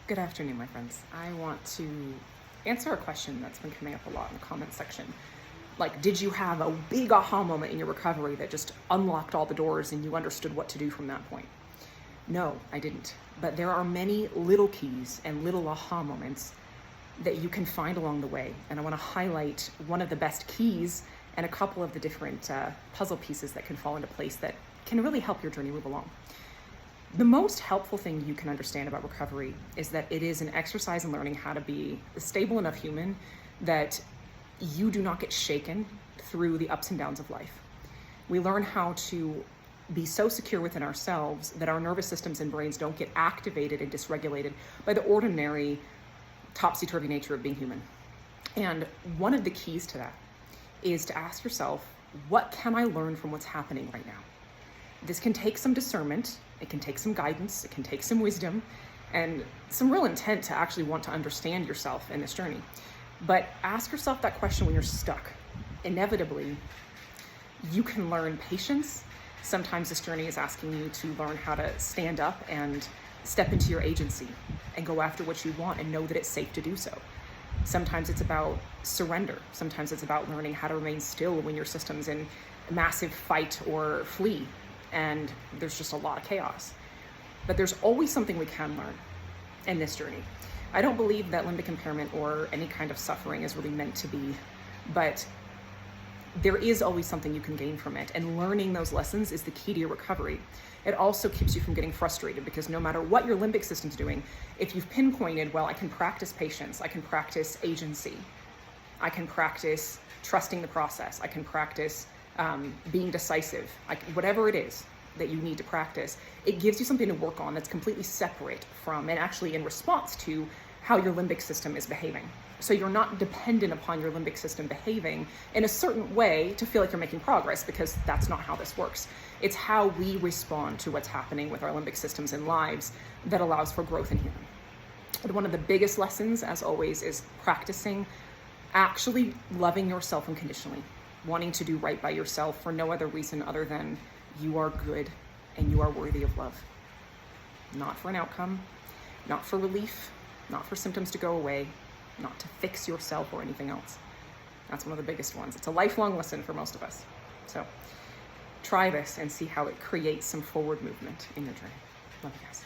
Good afternoon, my friends. I want to answer a question that's been coming up a lot in the comment section. Like, did you have a big aha moment in your recovery that just unlocked all the doors and you understood what to do from that point? No, I didn't. But there are many little keys and little aha moments that you can find along the way. And I want to highlight one of the best keys and a couple of the different puzzle pieces that can fall into place that can really help your journey move along. The most helpful thing you can understand about recovery is that it is an exercise in learning how to be a stable enough human that you do not get shaken through the ups and downs of life. We learn how to be so secure within ourselves that our nervous systems and brains don't get activated and dysregulated by the ordinary topsy-turvy nature of being human. And one of the keys to that is to ask yourself, what can I learn from what's happening right now? This can take some discernment, it can take some guidance, it can take some wisdom, and some real intent to actually want to understand yourself in this journey. But ask yourself that question when you're stuck. Inevitably, you can learn patience. Sometimes this journey is asking you to learn how to stand up and step into your agency and go after what you want and know that it's safe to do so. Sometimes it's about surrender. Sometimes it's about learning how to remain still when your system's in a massive fight or flee and there's just a lot of chaos. But there's always something we can learn in this journey. I don't believe that limbic impairment or any kind of suffering is really meant to be, but there is always something you can gain from it, and learning those lessons is the key to your recovery. It also keeps you from getting frustrated, because no matter what your limbic system's doing, if you've pinpointed, well, I can practice patience, I can practice agency, I can practice trusting the process, I can practice being decisive, whatever it is that you need to practice, it gives you something to work on that's completely separate from and actually in response to how your limbic system is behaving. So you're not dependent upon your limbic system behaving in a certain way to feel like you're making progress, because that's not how this works. It's how we respond to what's happening with our limbic systems and lives that allows for growth in healing. But one of the biggest lessons, as always, is practicing actually loving yourself unconditionally, wanting to do right by yourself for no other reason other than you are good and you are worthy of love. Not for an outcome, not for relief, not for symptoms to go away, not to fix yourself or anything else. That's one of the biggest ones. It's a lifelong lesson for most of us. So try this and see how it creates some forward movement in your journey. Love you guys.